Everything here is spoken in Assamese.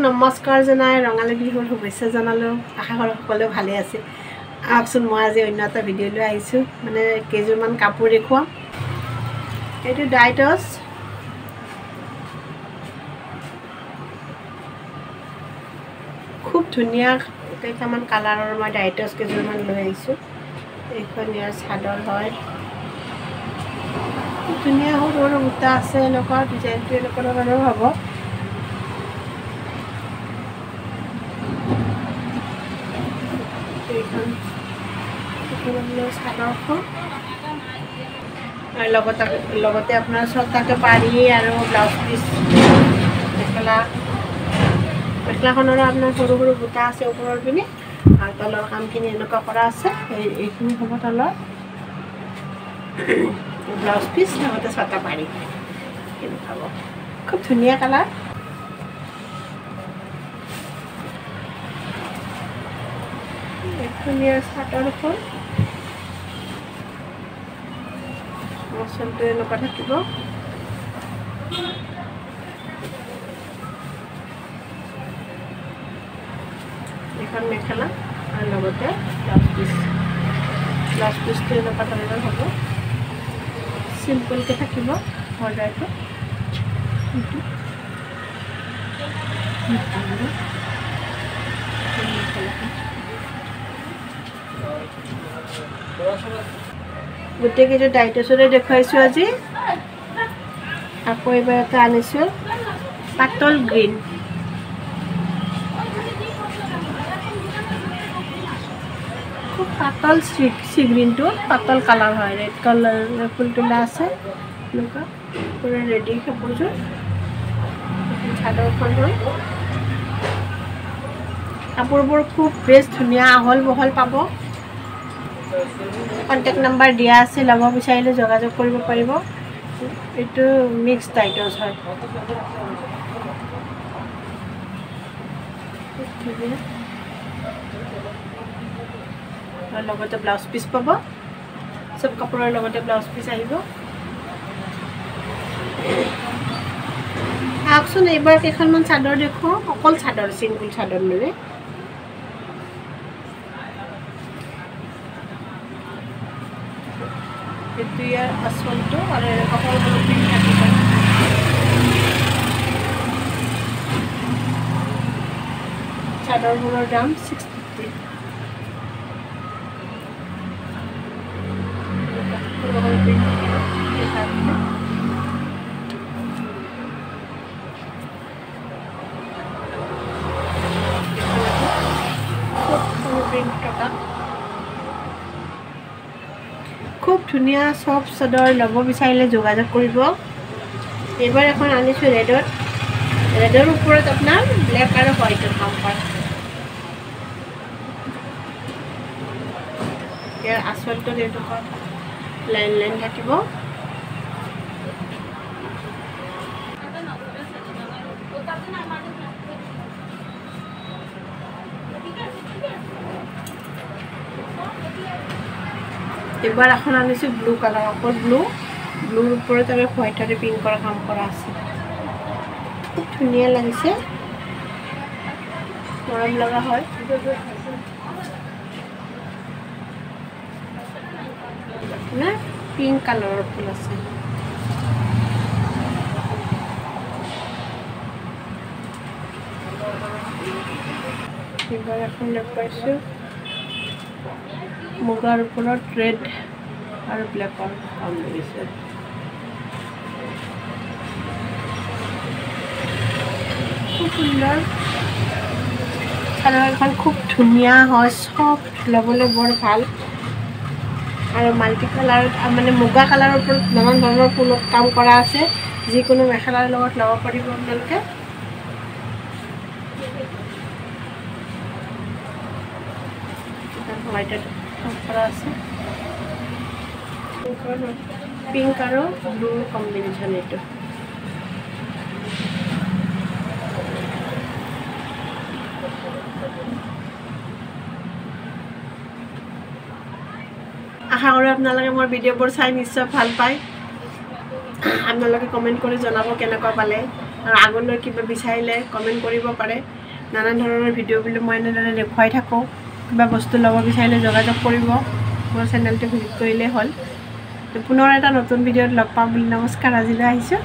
নমস্কাৰ জনাই ৰঙালী বিহুৰ শুভেচ্ছা জনালোঁ। আশা কৰোঁ সকলোৱে ভালে আছে। আহকচোন মই আজি অন্য এটা ভিডিঅ' লৈ আহিছোঁ, মানে কেইযোৰমান কাপোৰ দেখুৱাম। এইটো ডাইটছ, খুব ধুনীয়া কেইটামান কালাৰৰ মই ডাইটছ কেইযোৰমান লৈ আহিছোঁ। এইখন ইয়াৰ চাদৰ হয়, খুব ধুনীয়া সৰু সৰু বুটা আছে। এনেকুৱা ডিজাইনটো এনেকুৱা ধৰণৰ হ'ব। চাদৰখন আৰু লগতে আপোনাৰ ছটাকৈ পাৰি আৰু ব্লাউজ পিচ, মেখেলাখনৰো আপোনাৰ সৰু সৰু বুটা আছে ওপৰৰ পিনে, আৰু তলৰ কামখিনি এনেকুৱা কৰা আছে। এইখিনি হ'ব তলৰ ব্লাউজ পিচ, লগতে ছটা পাৰি। এনেকুৱা হ'ব, খুব ধুনীয়া কালাৰ। ধুনীয়া চাদৰখন, মচলটো এনেকুৱা থাকিব। এখন মেখেলা আৰু লগতে ব্লাউজ পিচটো এনেকুৱা ধৰণৰ হ'ব। চিম্পলকৈ থাকিব বৰ্ডাৰটো। গোটেইকেইটা ডাইটছৰে দেখুৱাইছোঁ আজি। আকৌ এইবাৰ এটা আনিছোঁ পাতল গ্ৰীণ, খুব পাতল চি গ্ৰীণটো পাতল কালাৰ হয়। ৰেড কালাৰ ফুল তোলা আছে। এনেকুৱা পুৰা ৰেডি কাপোৰযোৰ। চাদৰখন হয়, কাপোৰবোৰ খুব বেছ ধুনীয়া, আহল বহল পাব। কণ্টেক্ট নাম্বাৰ দিয়া আছে, ল'ব বিচাৰিলে যোগাযোগ কৰিব পাৰিব। এইটো মিক্স ডাইটছ হয়। আৰু লগতে ব্লাউজ পিচ পাব। চব কাপোৰৰ লগতে ব্লাউজ পিচ আহিব। আহকচোন এইবাৰ কেইখনমান চাদৰ দেখুৱাওঁ। অকল চাদৰ, চিংগুল চাদৰ মানে। এইটো ইয়াৰ আচলটো, আৰু কাপোৰ প্ৰিণ্ট থাকিব। চাদৰবোৰৰ দাম 650। খুব ধুনীয়া চব চাদৰ ল'ব বিচাৰিলে যোগাযোগ কৰিব। এইবাৰ এখন আনিছোঁ ৰেডৰ ওপৰত আপোনাৰ ব্লেক আৰু হোৱাইটৰ কাম কৰা। ইয়াৰ আচলটো এইডোখৰ লাইন লাইন থাকিব। এবাৰ এখন আনিছোঁ ব্লু কালাৰ, অকল ব্লুৰ ওপৰত আৰু হোৱাইটৰে পিংক কৰা কাম কৰা আছে। খুব ধুনীয়া লাগিছে, মৰম লগা হয়। পিংক কালাৰৰ ফুল আছে। এইবাৰ এখন দেখুৱাইছোঁ মুগাৰ ওপৰত ৰেড আৰু ব্লেকৰ কাম লাগিছে। খুব সুন্দৰ চাদৰখন, খুব ধুনীয়া হয়। চব ল'বলৈ বৰ ভাল। আৰু মাল্টি কালাৰ, মানে মুগা কালাৰৰ ওপৰত নানান ধৰণৰ ফুলত কাম কৰা আছে। যিকোনো মেখেলাৰ লগত ল'ব পাৰিব আপোনালোকে। হোৱাইটত কাম কৰা আছে, পিংক আৰু ব্লুৰ কম্বিনেশ্যন এইটো। আশা কৰোঁ আপোনালোকে মোৰ ভিডিঅ'বোৰ চাই নিশ্চয় ভাল পায়। আপোনালোকে কমেণ্ট কৰি জনাব কেনেকুৱা পালে। আৰু আগলৈ কিবা বিচাৰিলে কমেণ্ট কৰিব পাৰে নানান ধৰণৰ ভিডিঅ'বিলাক মই এনেদৰে দেখুৱাই থাকোঁ কিবা বস্তু ল'ব বিচাৰিলে যোগাযোগ কৰিব মোৰ চেনেলটো ভিজিট কৰিলেই হ'ল পুনৰ এটা নতুন ভিডিঅ'ত লগ পাম বুলি নমস্কাৰ আজিলৈ আহিছোঁ